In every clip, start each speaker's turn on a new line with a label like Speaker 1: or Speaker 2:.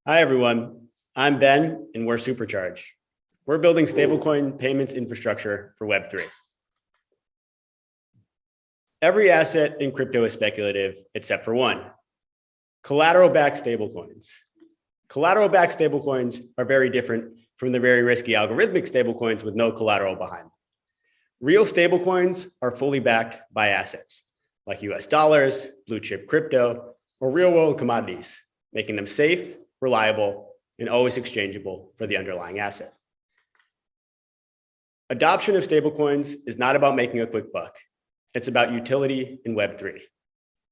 Speaker 1: Hi, everyone. I'm Ben, and we're Supercharge. We're building stablecoin payments infrastructure for Web3. Every asset in crypto is speculative, except for one: collateral-backed stablecoins. Collateral-backed stablecoins are very different from the very risky algorithmic stablecoins with no collateral behind them. Real stablecoins are fully backed by assets, like US dollars, blue chip crypto, or real-world commodities, making them safe, reliable, and always exchangeable for the underlying asset. Adoption of stablecoins is not about making a quick buck. It's about utility in Web3.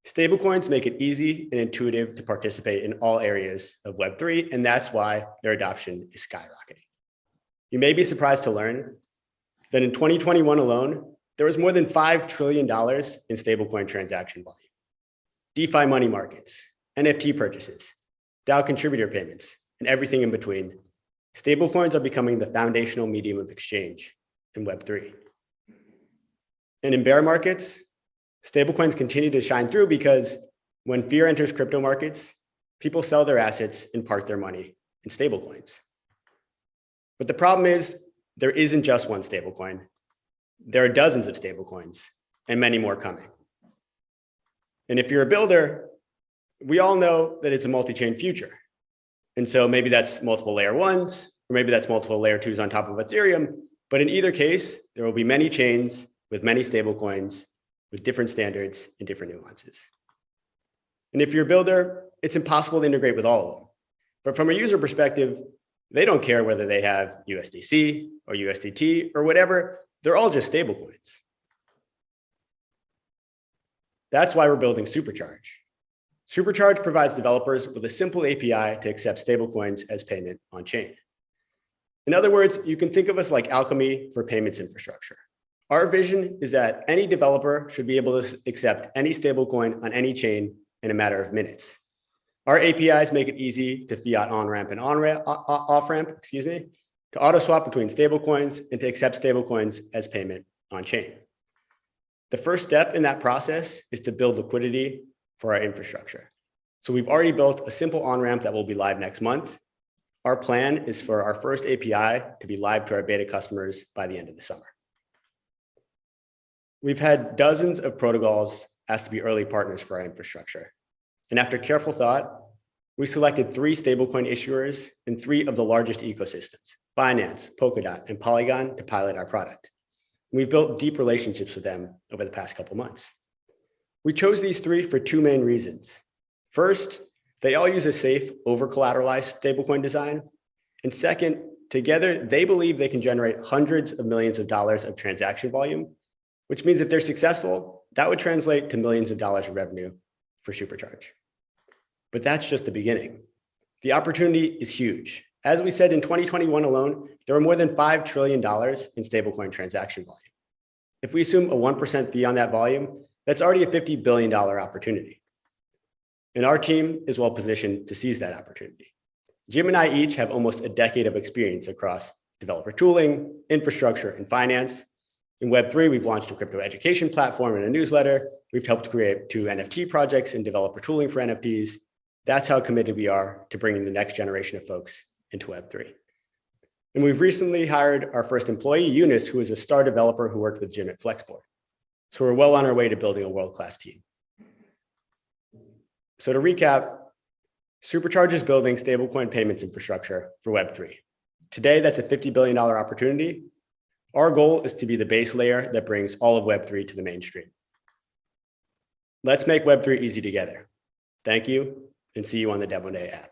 Speaker 1: Stablecoins make it easy and intuitive to participate in all areas of Web3, and that's why their adoption is skyrocketing. You may be surprised to learn that in 2021 alone, there was more than $5 trillion in stablecoin transaction volume. DeFi money markets, NFT purchases, DAO contributor payments, and everything in between. Stablecoins are becoming the foundational medium of exchange in Web3. And in bear markets, stablecoins continue to shine through because when fear enters crypto markets, people sell their assets and park their money in stablecoins. But the problem is there isn't just one stablecoin. There are dozens of stablecoins and many more coming. And if you're a builder, we all know that it's a multi-chain future. And so maybe that's multiple layer ones, or maybe that's multiple layer twos on top of Ethereum. But in either case, there will be many chains with many stablecoins with different standards and different nuances. And if you're a builder, it's impossible to integrate with all of them. But from a user perspective, they don't care whether they have USDC or USDT or whatever. They're all just stablecoins. That's why we're building Supercharge. Supercharge provides developers with a simple API to accept stablecoins as payment on chain. In other words, you can think of us like alchemy for payments infrastructure. Our vision is that any developer should be able to accept any stablecoin on any chain in a matter of minutes. Our APIs make it easy to fiat on-ramp and off-ramp, to auto swap between stablecoins and to accept stablecoins as payment on chain. The first step in that process is to build liquidity for our infrastructure. So we've already built a simple on-ramp that will be live next month. Our plan is for our first API to be live to our beta customers by the end of the summer. We've had dozens of protocols asked to be early partners for our infrastructure. And after careful thought, we selected 3 stablecoin issuers in 3 of the largest ecosystems: Binance, Polkadot, and Polygon, to pilot our product. We've built deep relationships with them over the past couple months. We chose these 3 for 2 main reasons. First, they all use a safe, over-collateralized stablecoin design. And second, together, they believe they can generate hundreds of millions of dollars of transaction volume, which means if they're successful, that would translate to millions of dollars of revenue for Supercharge. But that's just the beginning. The opportunity is huge. As we said, in 2021 alone, there were more than $5 trillion in stablecoin transaction volume. If we assume a 1% fee on that volume, that's already a $50 billion opportunity. And our team is well positioned to seize that opportunity. Jim and I each have almost a decade of experience across developer tooling, infrastructure, and finance. In Web3, we've launched a crypto education platform and a newsletter. We've helped create 2 NFT projects and developer tooling for NFTs. That's how committed we are to bringing the next generation of folks into Web3. And we've recently hired our first employee, Eunice, who is a star developer who worked with Jim at Flexboard. So we're well on our way to building a world-class team. So to recap, Supercharge is building stablecoin payments infrastructure for Web3. Today, that's a $50 billion opportunity. Our goal is to be the base layer that brings all of Web3 to the mainstream. Let's make Web3 easy together. Thank you, and see you on the Demo Day app.